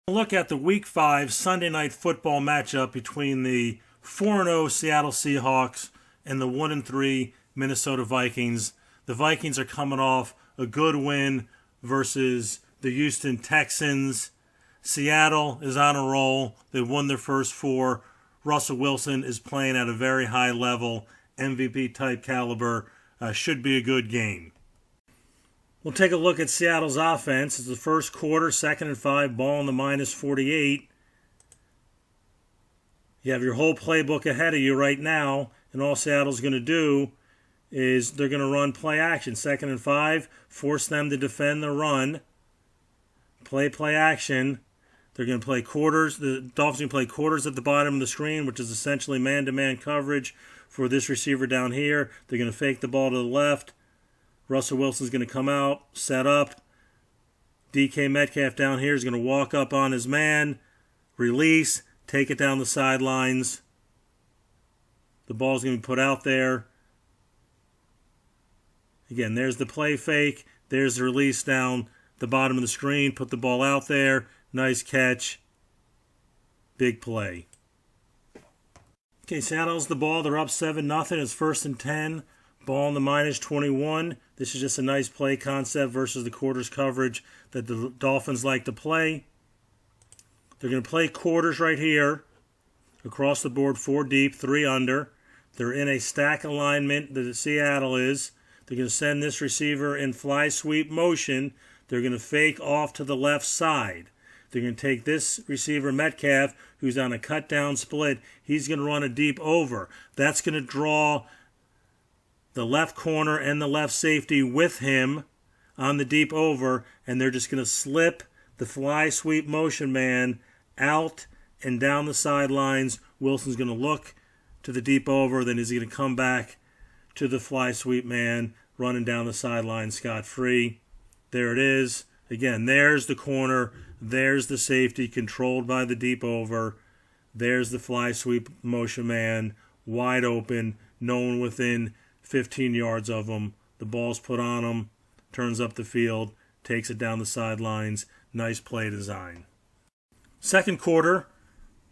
Look at the Week 5 Sunday Night Football matchup between the 4-0 Seattle Seahawks and the 1-3 Minnesota Vikings. The Vikings are coming off a good win versus the Houston Texans. Seattle is on a roll. They won their first 4. Russell Wilson is playing at a very high level, MVP type caliber. Should be a good game. We'll take a look at Seattle's offense. It's the first quarter, 2nd and 5, ball on the -48. You have your whole playbook ahead of you right now, and all Seattle's going to do is they're going to run play action. 2nd and 5, force them to defend the run. Play action. They're going to play quarters. The Dolphins are going to play quarters at the bottom of the screen, which is essentially man-to-man coverage for this receiver down here. They're going to fake the ball to the left. Russell Wilson's going to come out, set up. DK Metcalf down here is going to walk up on his man, release, take it down the sidelines. The ball's going to be put out there. Again, there's the play fake. There's the release down the bottom of the screen. Put the ball out there. Nice catch. Big play. Okay, Seattle's the ball. They're up 7-0. It's 1st and 10. Ball on the -21. This is just a nice play concept versus the quarters coverage that the Dolphins like to play. They're going to play quarters right here. Across the board, 4 deep, 3 under. They're in a stack alignment that Seattle is. They're going to send this receiver in fly sweep motion. They're going to fake off to the left side. They're going to take this receiver, Metcalf, who's on a cut down split. He's going to run a deep over. That's going to draw the left corner and the left safety with him on the deep over, and they're just going to slip the fly sweep motion man out and down the sidelines. Wilson's going to look to the deep over, then he's going to come back to the fly sweep man running down the sideline scot-free. There it is. Again, there's the corner. There's the safety controlled by the deep over. There's the fly sweep motion man wide open, no one within 15 yards of him. The ball's put on him, turns up the field, takes it down the sidelines. Nice play design. Second quarter,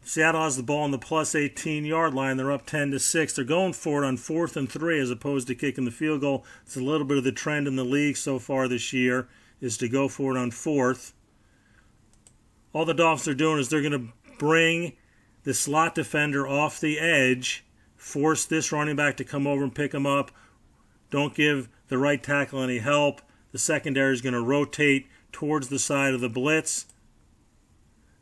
Seattle has the ball on the +18-yard line. They're up 10-6. They're going for it on 4th and 3 as opposed to kicking the field goal. It's a little bit of the trend in the league so far this year is to go for it on 4th. All the Dolphins are doing is they're going to bring the slot defender off the edge, force this running back to come over and pick him up. Don't give the right tackle any help. The secondary is going to rotate towards the side of the blitz.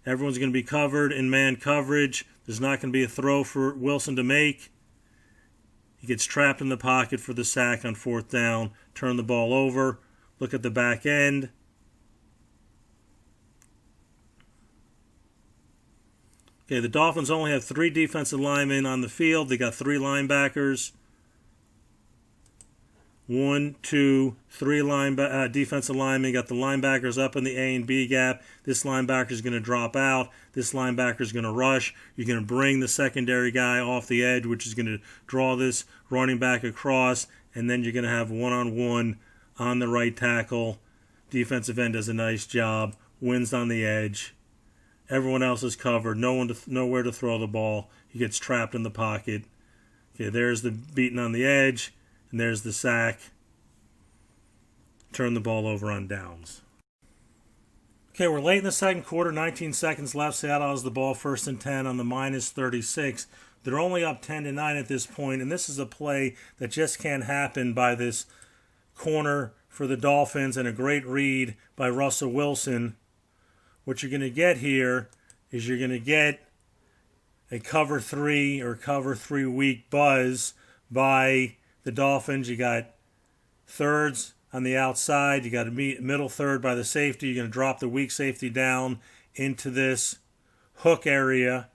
Everyone's going to be covered in man coverage. There's not going to be a throw for Wilson to make. He gets trapped in the pocket for the sack on 4th down. Turn the ball over. Look at the back end. Okay, the Dolphins only have 3 defensive linemen on the field. They got 3 linebackers. 1, 2, 3 defensive linemen. You got the linebackers up in the A and B gap. This linebacker is going to drop out. This linebacker is going to rush. You're going to bring the secondary guy off the edge, which is going to draw this running back across, and then you're going to have one-on-one on the right tackle. Defensive end does a nice job. Wins on the edge. Everyone else is covered. Nowhere to throw the ball. He gets trapped in the pocket. Okay, there's the beating on the edge, and there's the sack. Turn the ball over on downs. Okay, we're late in the second quarter. 19 seconds left. Seattle has the ball 1st and 10 on the -36. They're only up 10-9 at this point, and this is a play that just can't happen by this corner for the Dolphins and a great read by Russell Wilson. What you're going to get here is you're going to get a cover 3 or cover 3 weak buzz by the Dolphins. You got thirds on the outside. You got a middle third by the safety. You're going to drop the weak safety down into this hook area.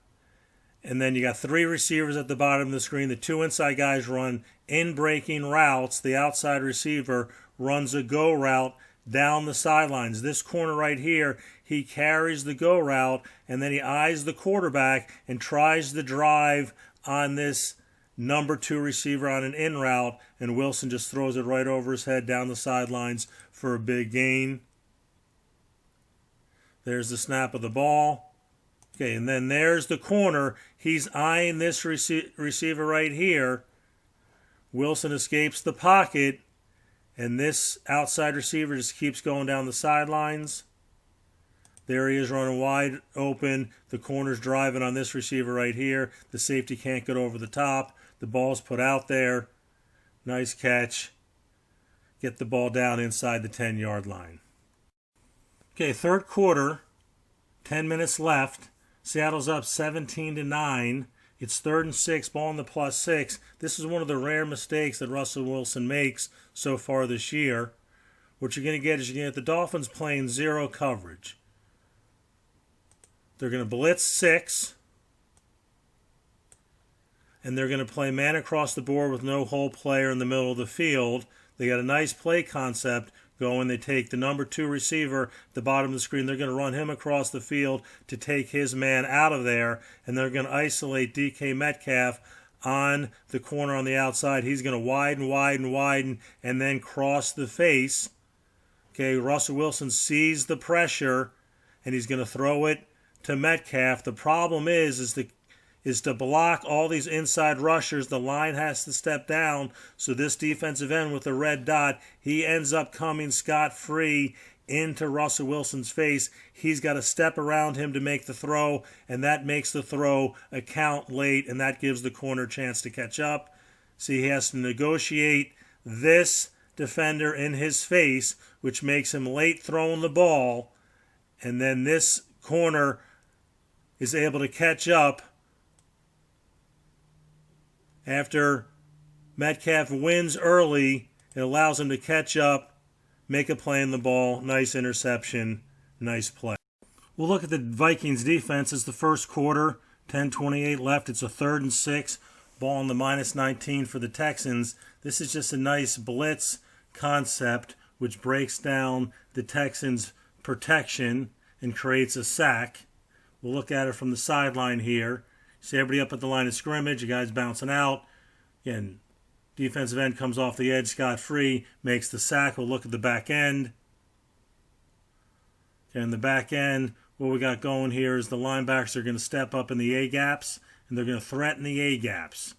And then you got 3 receivers at the bottom of the screen. The 2 inside guys run in-breaking routes. The outside receiver runs a go route down the sidelines. This corner right here, he carries the go route, and then he eyes the quarterback and tries to drive on this number 2 receiver on an in route, and Wilson just throws it right over his head down the sidelines for a big gain. There's the snap of the ball. Okay, and then there's the corner. He's eyeing this receiver right here. Wilson escapes the pocket, and this outside receiver just keeps going down the sidelines. There he is running wide open. The corner's driving on this receiver right here. The safety can't get over the top. The ball's put out there. Nice catch. Get the ball down inside the 10-yard line. Okay, third quarter, 10 minutes left. Seattle's up 17-9. It's 3rd and 6, ball in the +6. This is one of the rare mistakes that Russell Wilson makes so far this year. What you're going to get is you're going to get the Dolphins playing zero coverage. They're going to blitz 6. And they're going to play man across the board with no hole player in the middle of the field. They got a nice play concept going. They take the number 2 receiver at the bottom of the screen. They're going to run him across the field to take his man out of there. And they're going to isolate DK Metcalf on the corner on the outside. He's going to widen, and then cross the face. Okay, Russell Wilson sees the pressure, and he's going to throw it to Metcalf. The problem is to block all these inside rushers. The line has to step down, so this defensive end with the red dot, he ends up coming scot-free into Russell Wilson's face. He's got to step around him to make the throw, and that makes the throw account late, and that gives the corner a chance to catch up. See, he has to negotiate this defender in his face, which makes him late throwing the ball, and then this corner is able to catch up after Metcalf wins early. It allows him to catch up, make a play in the ball. Nice interception. Nice play. We'll look at the Vikings defense. It's the first quarter. 10:28 left. It's a 3rd and 6. Ball on the -19 for the Texans. This is just a nice blitz concept which breaks down the Texans' protection and creates a sack. We'll look at it from the sideline here. See everybody up at the line of scrimmage. The guy's bouncing out. Again, defensive end comes off the edge scot-free, makes the sack. We'll look at the back end. And the back end, what we got going here is the linebackers are going to step up in the A-gaps, and they're going to threaten the A-gaps.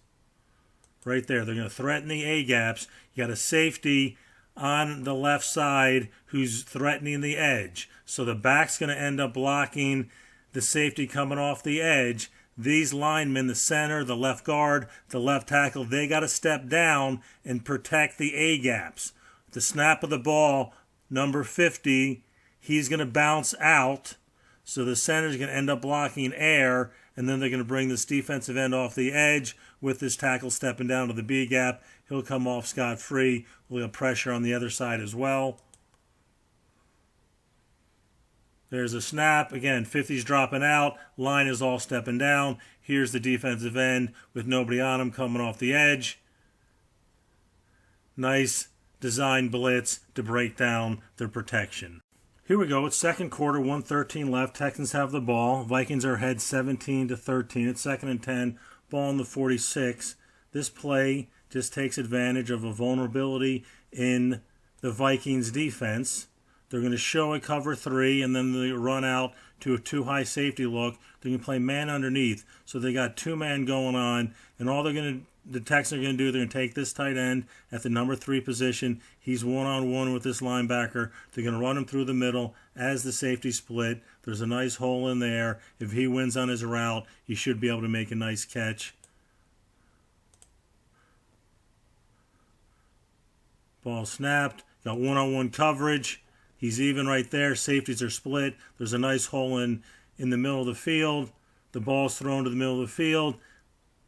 Right there, they're going to threaten the A-gaps. You got a safety on the left side who's threatening the edge. So the back's going to end up blocking the safety coming off the edge. These linemen, the center, the left guard, the left tackle, they got to step down and protect the A-gaps. The snap of the ball, number 50, he's going to bounce out. So the center's going to end up blocking air, and then they're going to bring this defensive end off the edge with this tackle stepping down to the B-gap. He'll come off scot-free. We'll have pressure on the other side as well. There's a snap. Again, 50's dropping out. Line is all stepping down. Here's the defensive end with nobody on him coming off the edge. Nice design blitz to break down their protection. Here we go. It's second quarter, 1:13 left. Texans have the ball. Vikings are ahead 17-13. It's 2nd and 10. Ball on the 46. This play just takes advantage of a vulnerability in the Vikings defense. They're going to show a cover 3, and then they run out to a 2-high safety look. They're going to play man underneath. So they got 2-man going on, and all the Texans are going to do, they're going to take this tight end at the number 3 position. He's one-on-one with this linebacker. They're going to run him through the middle as the safety split. There's a nice hole in there. If he wins on his route, he should be able to make a nice catch. Ball snapped. Got one-on-one coverage. He's even right there. Safeties are split. There's a nice hole in the middle of the field. The ball's thrown to the middle of the field.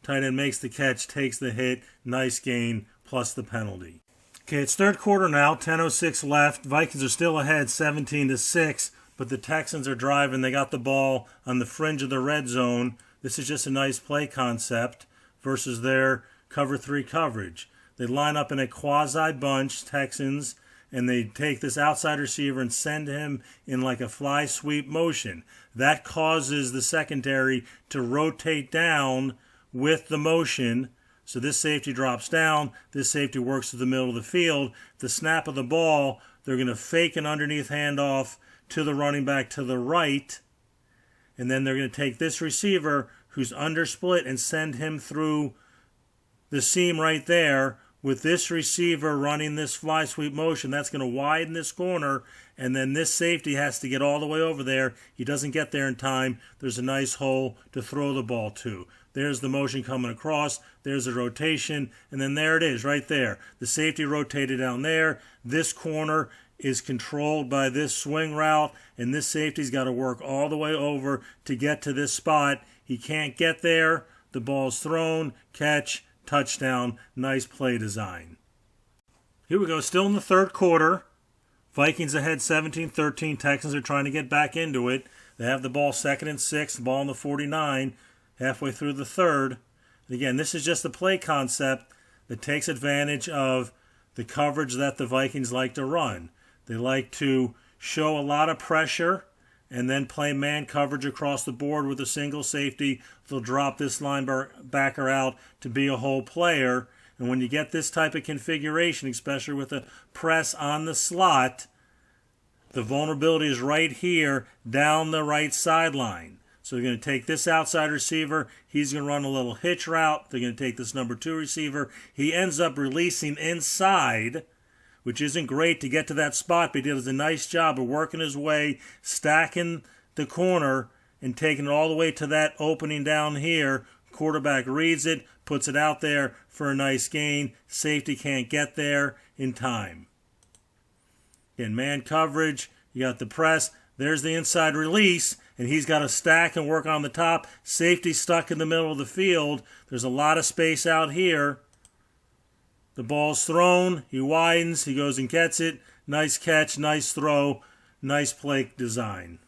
Tight end makes the catch, takes the hit. Nice gain, plus the penalty. Okay, it's third quarter now. 10:06 left. Vikings are still ahead 17-6, but the Texans are driving. They got the ball on the fringe of the red zone. This is just a nice play concept versus their cover 3 coverage. They line up in a quasi-bunch, Texans, and they take this outside receiver and send him in like a fly sweep motion. That causes the secondary to rotate down with the motion. So this safety drops down. This safety works to the middle of the field. The snap of the ball, they're going to fake an underneath handoff to the running back to the right. And then they're going to take this receiver who's under split and send him through the seam right there with this receiver running this fly sweep motion. That's going to widen this corner, and then this safety has to get all the way over there. He doesn't get there in time. There's a nice hole to throw the ball to. There's the motion coming across. There's a rotation, and then there it is right there. The safety rotated down there. This corner is controlled by this swing route, and this safety's got to work all the way over to get to this spot. He can't get there. The ball's thrown, catch, touchdown. Nice play design. Here we go, still in the third quarter. Vikings ahead 17-13. Texans are trying to get back into it. They have the ball 2nd and 6, the ball on the 49, halfway through the third. And again, this is just a play concept that takes advantage of the coverage that the Vikings like to run. They like to show a lot of pressure and then play man coverage across the board with a single safety. They'll drop this linebacker out to be a whole player. And when you get this type of configuration, especially with a press on the slot, the vulnerability is right here down the right sideline. So they're going to take this outside receiver. He's going to run a little hitch route. They're going to take this number 2 receiver. He ends up releasing inside, which isn't great to get to that spot, but he does a nice job of working his way, stacking the corner, and taking it all the way to that opening down here. Quarterback reads it, puts it out there for a nice gain. Safety can't get there in time. In man coverage, you got the press. There's the inside release, and he's got to stack and work on the top. Safety stuck in the middle of the field. There's a lot of space out here. The ball's thrown, he widens, he goes and gets it. Nice catch, nice throw, nice play design.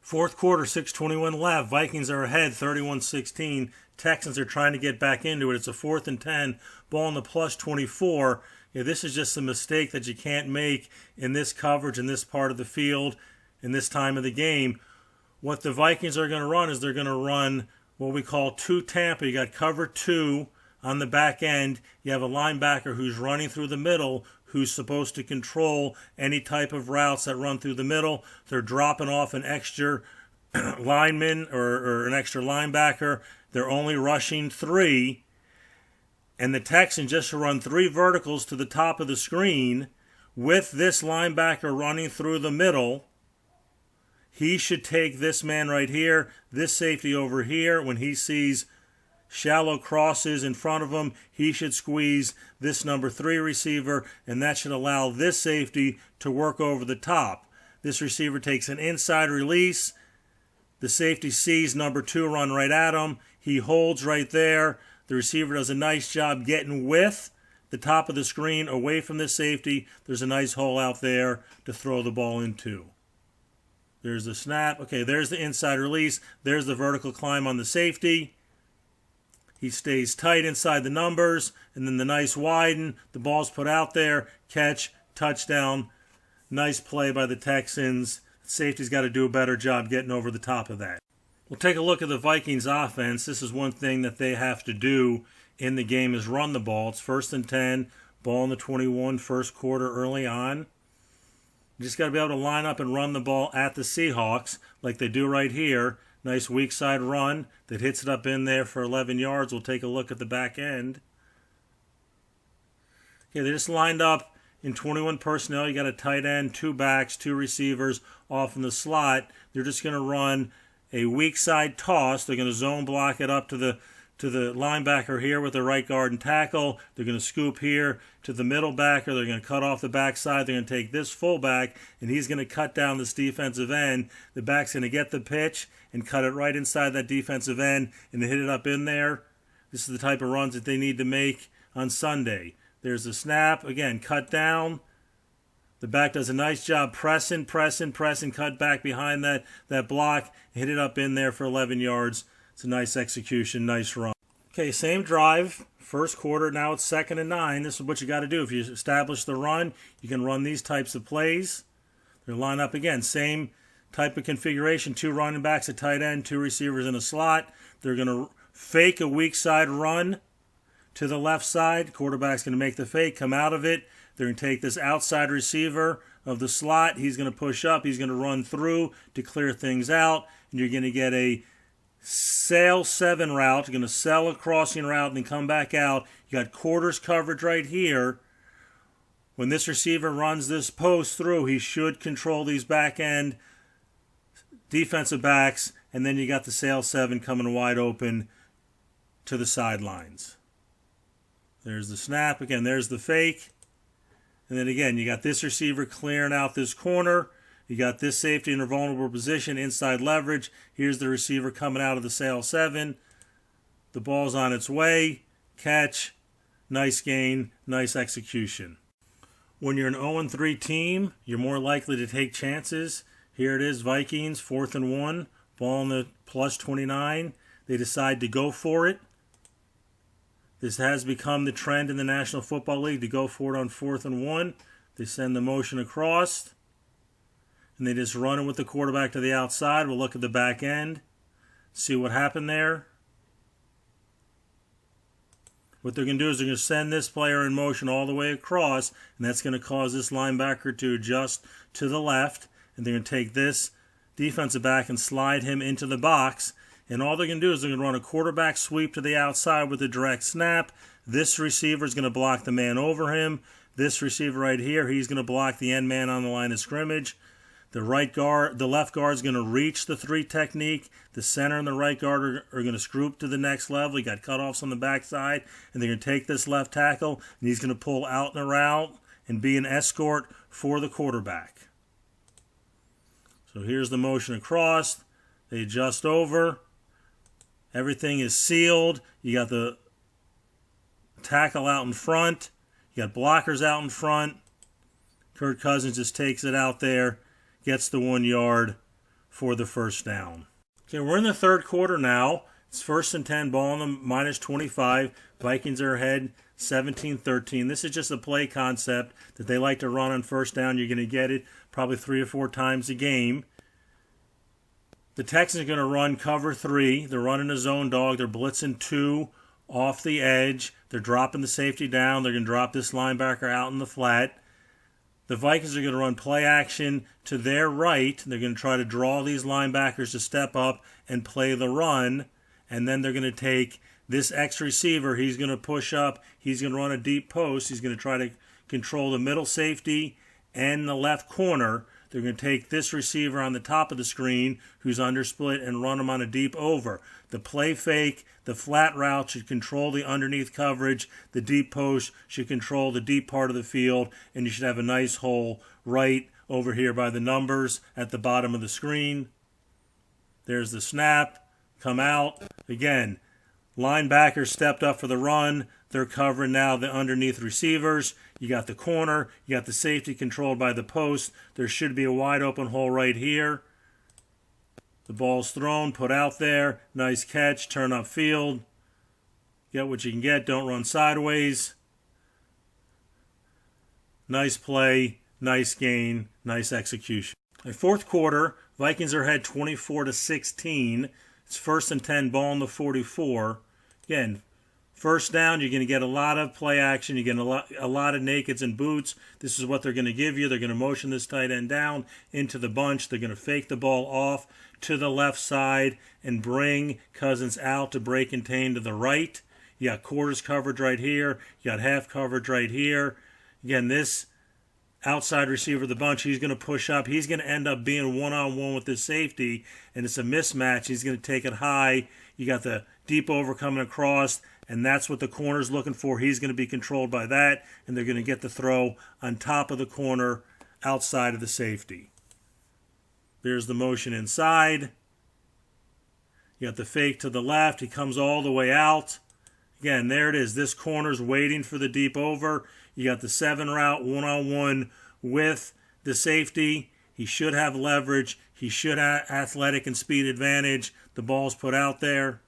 Fourth quarter, 6:21 left. Vikings are ahead 31-16. Texans are trying to get back into it. It's a 4th and 10, ball on the plus 24. Yeah, this is just a mistake that you can't make in this coverage, in this part of the field, in this time of the game. What the Vikings are going to run is they're going to run what we call 2 Tampa. You got cover 2. On the back end, you have a linebacker who's running through the middle, who's supposed to control any type of routes that run through the middle. They're dropping off an extra lineman or an extra linebacker. They're only rushing 3. And the Texans just run 3 verticals to the top of the screen with this linebacker running through the middle. He should take this man right here, this safety over here. When he sees shallow crosses in front of him, he should squeeze this number 3 receiver, and that should allow this safety to work over the top. This receiver takes an inside release. The safety sees number 2 run right at him. He holds right there. The receiver does a nice job getting with the top of the screen away from this safety. There's a nice hole out there to throw the ball into. There's the snap. Okay, there's the inside release. There's the vertical climb on the safety. He stays tight inside the numbers, and then the nice widen. The ball's put out there. Catch, touchdown. Nice play by the Texans. Safety's got to do a better job getting over the top of that. We'll take a look at the Vikings offense. This is one thing that they have to do in the game is run the ball. It's 1st and 10, ball on the 21, first quarter early on. You just got to be able to line up and run the ball at the Seahawks like they do right here. Nice weak side run that hits it up in there for 11 yards. We'll take a look at the back end. Okay, they just lined up in 21 personnel. You got a tight end, 2 backs, 2 receivers off in the slot. They're just going to run a weak side toss. They're going to zone block it up to the linebacker here with the right guard and tackle. They're going to scoop here to the middle backer. They're going to cut off the backside. They're going to take this fullback, and he's going to cut down this defensive end. The back's going to get the pitch and cut it right inside that defensive end and hit it up in there. This is the type of runs that they need to make on Sunday. There's the snap. Again, cut down. The back does a nice job pressing, cut back behind that block, hit it up in there for 11 yards. It's a nice execution, nice run. Okay, same drive, first quarter, now it's 2nd and 9. This is what you got to do. If you establish the run, you can run these types of plays. They line up again, same type of configuration, 2 running backs, a tight end, 2 receivers in a slot. They're going to fake a weak side run to the left side. Quarterback's going to make the fake, come out of it. They're going to take this outside receiver of the slot. He's going to push up. He's going to run through to clear things out. And you're going to get a sail 7 route. You're going to sail a crossing route and then come back out. You got quarters coverage right here. When this receiver runs this post through, he should control these back end defensive backs. And then you got the sail 7 coming wide open to the sidelines. There's the snap. Again, there's the fake. And then again, you got this receiver clearing out this corner. You got this safety in a vulnerable position, inside leverage. Here's the receiver coming out of the sail 7. The ball's on its way. Catch. Nice gain. Nice execution. When you're an 0-3 team, you're more likely to take chances. Here it is, Vikings, 4th and 1. Ball on the plus 29. They decide to go for it. This has become the trend in the National Football League to go for it on 4th and 1. They send the motion across. And they just run it with the quarterback to the outside. We'll look at the back end. See what happened there. What they're going to do is they're going to send this player in motion all the way across. And that's going to cause this linebacker to adjust to the left. And they're going to take this defensive back and slide him into the box. And all they're going to do is they're going to run a quarterback sweep to the outside with a direct snap. This receiver is going to block the man over him. This receiver right here, he's going to block the end man on the line of scrimmage. The left guard is going to reach the 3 technique. The center and the right guard are going to screw to the next level. You got cutoffs on the backside. And they're going to take this left tackle, and he's going to pull out and around and be an escort for the quarterback. So here's the motion across. They adjust over. Everything is sealed. You got the tackle out in front. You got blockers out in front. Kirk Cousins just takes it out there, gets the 1 yard for the first down. Okay, we're in the third quarter now. It's 1st and 10, ball on the minus 25. Vikings are ahead 17-13. This is just a play concept that they like to run on first down. You're going to get it probably 3 or 4 times a game. The Texans are going to run cover 3. They're running a zone dog. They're blitzing 2 off the edge. They're dropping the safety down. They're going to drop this linebacker out in the flat. The Vikings are going to run play action to their right. They're going to try to draw these linebackers to step up and play the run. And then they're going to take this X receiver. He's going to push up. He's going to run a deep post. He's going to try to control the middle safety and the left corner. They're going to take this receiver on the top of the screen who's under split and run him on a deep over. The play fake, the flat route should control the underneath coverage. The deep post should control the deep part of the field. And you should have a nice hole right over here by the numbers at the bottom of the screen. There's the snap. Come out. Again, linebackers stepped up for the run. They're covering now the underneath receivers. You got the corner. You got the safety controlled by the post. There should be a wide open hole right here. The ball's thrown, put out there. Nice catch. Turn upfield. Get what you can get. Don't run sideways. Nice play. Nice gain. Nice execution. In fourth quarter, Vikings are ahead 24-16. It's 1st and 10, ball on the 44. Again, first down, you're going to get a lot of play action. You get a lot of nakeds and boots. This is what they're going to give you. They're going to motion this tight end down into the bunch. They're going to fake the ball off to the left side and bring Cousins out to break and contain to the right. You got quarters coverage right here. You got half coverage right here. Again, this outside receiver of the bunch, he's going to push up. He's going to end up being one-on-one with this safety, and it's a mismatch. He's going to take it high. You got the deep over coming across, and that's what the corner's looking for. He's going to be controlled by that, and they're going to get the throw on top of the corner outside of the safety. There's the motion inside. You got the fake to the left. He comes all the way out. Again, there it is. This corner's waiting for the deep over. You got the 7 route one-on-one with the safety. He should have leverage. He should have athletic and speed advantage. The ball's put out there.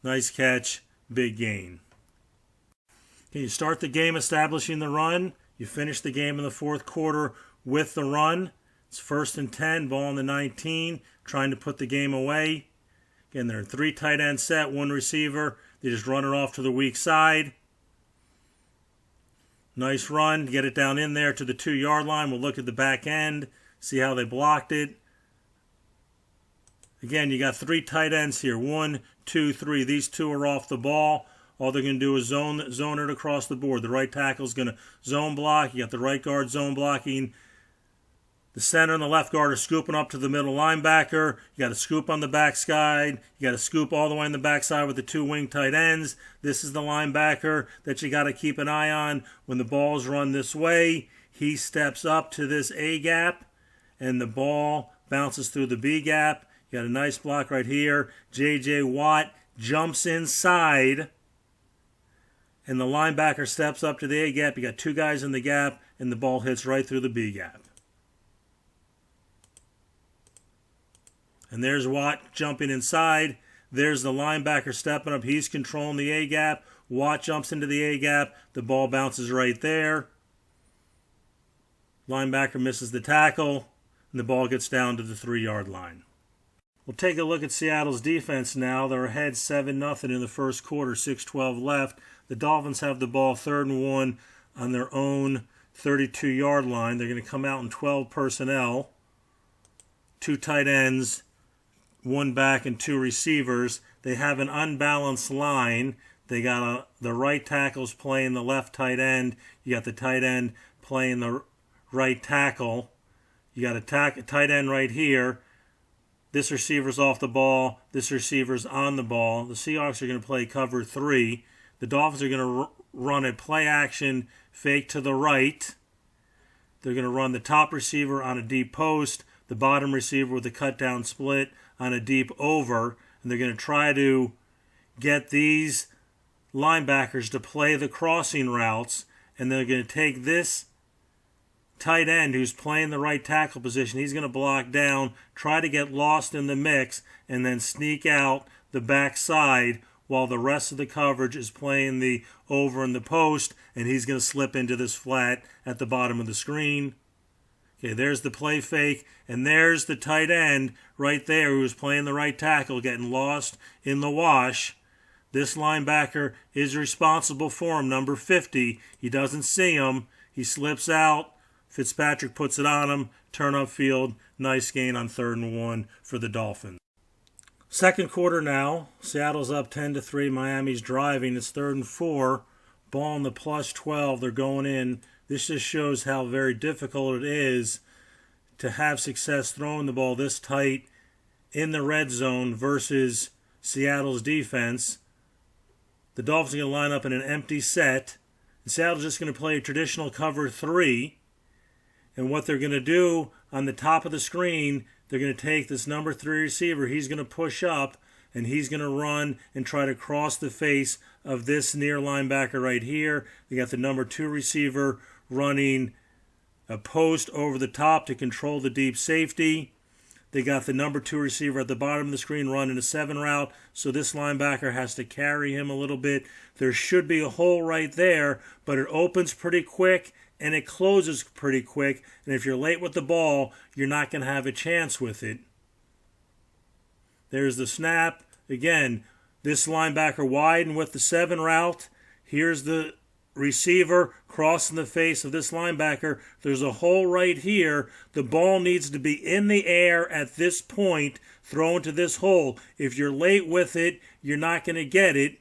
Nice catch. Big gain. Okay, you start the game establishing the run. You finish the game in the fourth quarter with the run. It's 1st and 10, ball on the 19, trying to put the game away. Again, they're 3 tight end set, 1 receiver. They just run it off to the weak side. Nice run. Get it down in there to the 2-yard line. We'll look at the back end. See how they blocked it. Again, you got 3 tight ends here. 1, 2, 3. These 2 are off the ball. All they're going to do is zone it across the board. The right tackle is going to zone block. You got the right guard zone blocking. The center and the left guard are scooping up to the middle linebacker. You got to scoop on the backside. You got to scoop all the way on the backside with the 2 wing tight ends. This is the linebacker that you got to keep an eye on. When the ball's run this way, he steps up to this A gap, and the ball bounces through the B gap. You got a nice block right here. J.J. Watt jumps inside, and the linebacker steps up to the A gap. You got 2 guys in the gap, and the ball hits right through the B gap. And there's Watt jumping inside. There's the linebacker stepping up. He's controlling the A gap. Watt jumps into the A gap. The ball bounces right there. Linebacker misses the tackle, and the ball gets down to the 3-yard line. We'll take a look at Seattle's defense now. They're ahead 7-0 in the first quarter, 6:12 left. The Dolphins have the ball 3rd and 1 on their own 32-yard line. They're going to come out in 12 personnel, 2 tight ends, 1 back, and 2 receivers. They have an unbalanced line. They got the right tackles playing the left tight end. You got the tight end playing the right tackle. You got a tight end right here. This receiver's off the ball. This receiver's on the ball. The Seahawks are going to play cover 3. The Dolphins are going to run a play action fake to the right. They're going to run the top receiver on a deep post, the bottom receiver with a cut down split on a deep over, and they're going to try to get these linebackers to play the crossing routes, and they're going to take this tight end who's playing the right tackle position. He's going to block down, try to get lost in the mix, and then sneak out the backside while the rest of the coverage is playing the over in the post, and he's going to slip into this flat at the bottom of the screen. Okay, there's the play fake, and there's the tight end right there who was playing the right tackle, getting lost in the wash. This linebacker is responsible for him, number 50. He doesn't see him. He slips out. Fitzpatrick puts it on him. Turn upfield. Nice gain on 3rd and 1 for the Dolphins. Second quarter now. Seattle's up 10-3. Miami's driving. It's 3rd and 4. Ball in the +12. They're going in. This just shows how very difficult it is to have success throwing the ball this tight in the red zone versus Seattle's defense. The Dolphins are going to line up in an empty set. And Seattle's just going to play a traditional cover 3. And what they're going to do on the top of the screen, they're going to take this number 3 receiver. He's going to push up, and he's going to run and try to cross the face of this near linebacker right here. They got the number 2 receiver running a post over the top to control the deep safety. They got the number 2 receiver at the bottom of the screen running a 7 route, so this linebacker has to carry him a little bit. There should be a hole right there, but it opens pretty quick and it closes pretty quick, and if you're late with the ball, you're not going to have a chance with it. There's the snap. Again, this linebacker wide and with the 7 route. Here's the receiver crossing the face of this linebacker. There's a hole right here. The ball needs to be in the air at this point, thrown to this hole. If you're late with it, you're not going to get it.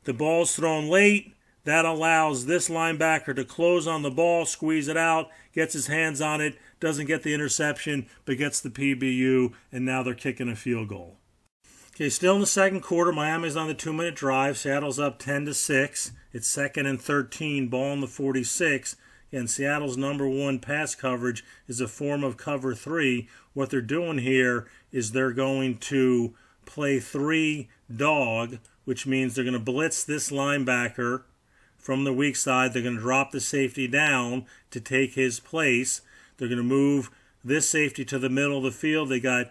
The ball's thrown late. That allows this linebacker to close on the ball, squeeze it out, gets his hands on it, doesn't get the interception, but gets the PBU, and now they're kicking a field goal. Okay, still in the second quarter, Miami's on the 2-minute drive. Seattle's up 10-6. It's 2nd and 13, ball in the 46. And Seattle's number 1 pass coverage is a form of cover 3. What they're doing here is they're going to play 3 dog, which means they're going to blitz this linebacker from the weak side. They're going to drop the safety down to take his place. They're going to move this safety to the middle of the field. They got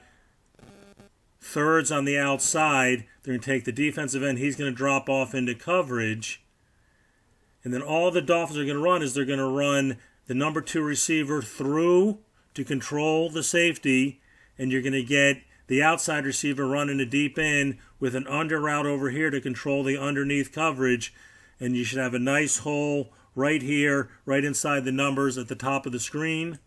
thirds on the outside. They're going to take the defensive end. He's going to drop off into coverage. And then all the Dolphins are going to run is they're going to run the number 2 receiver through to control the safety. And you're going to get the outside receiver running a deep end with an under route over here to control the underneath coverage. And you should have a nice hole right here, right inside the numbers at the top of the screen.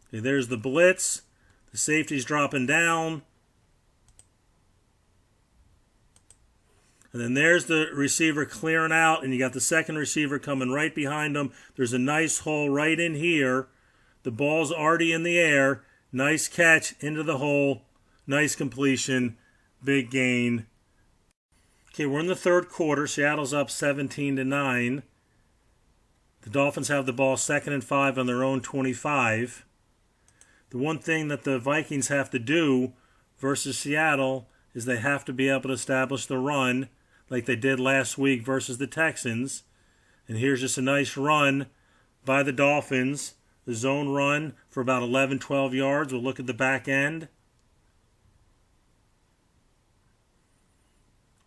Okay, there's the blitz. The safety's dropping down. And then there's the receiver clearing out, and you got the second receiver coming right behind him. There's a nice hole right in here. The ball's already in the air. Nice catch into the hole. Nice completion. Big gain. Okay, we're in the third quarter. Seattle's up 17-9. The Dolphins have the ball 2nd and 5 on their own 25. The one thing that the Vikings have to do versus Seattle is they have to be able to establish the run like they did last week versus the Texans. And here's just a nice run by the Dolphins. The zone run for about 11, 12 yards. We'll look at the back end.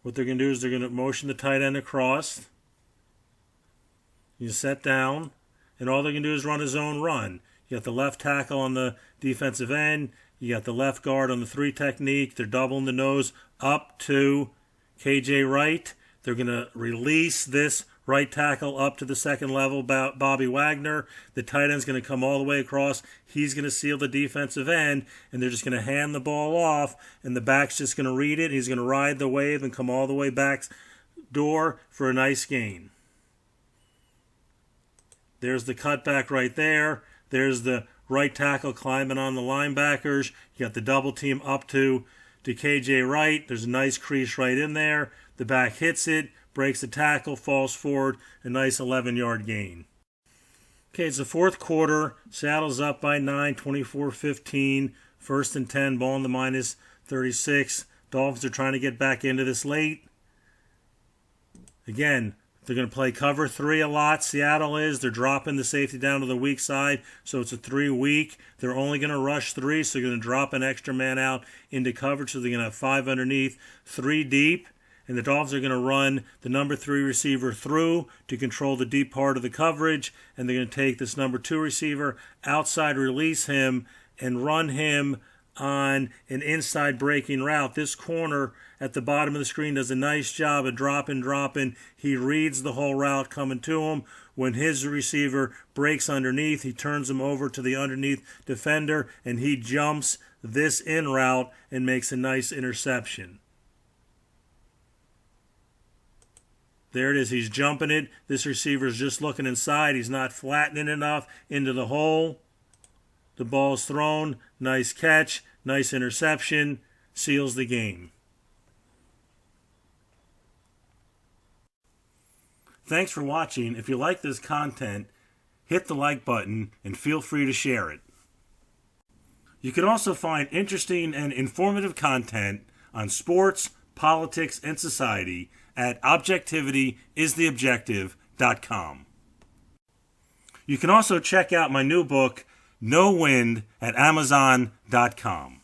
What they're going to do is they're going to motion the tight end across. You set down, and all they're going to do is run a zone run. You got the left tackle on the defensive end. You got the left guard on the 3 technique. They're doubling the nose up to KJ Wright. They're going to release this right tackle up to the second level, Bobby Wagner. The tight end's going to come all the way across. He's going to seal the defensive end, and they're just going to hand the ball off, and the back's just going to read it. He's going to ride the wave and come all the way back door for a nice gain. There's the cutback right there. There's the right tackle climbing on the linebackers. You got the double team up to KJ Wright. There's a nice crease right in there. The back hits it, breaks the tackle, falls forward. A nice 11-yard gain. Okay, it's the fourth quarter. Seattle's up by 9, 24-15. 1st and 10, ball in the minus 36. Dolphins are trying to get back into this late. Again, they're going to play cover 3 a lot. Seattle is. They're dropping the safety down to the weak side, so it's a 3 weak. They're only going to rush 3, so they're going to drop an extra man out into coverage, so they're going to have 5 underneath, 3 deep. And the Dolphins are going to run the number 3 receiver through to control the deep part of the coverage, and they're going to take this number 2 receiver outside, release him, and run him on an inside breaking route. This corner at the bottom of the screen does a nice job of dropping. He reads the whole route coming to him. When his receiver breaks underneath, he turns him over to the underneath defender, and he jumps this in route and makes a nice interception. There it is. He's jumping it. This receiver's just looking inside. He's not flattening enough into the hole. The ball's thrown. Nice catch. Nice interception. Seals the game. Thanks for watching. If you like this content, hit the like button and feel free to share it. You can also find interesting and informative content on sports, politics, and society at objectivityistheobjective.com. You can also check out my new book, No Wind, at amazon.com.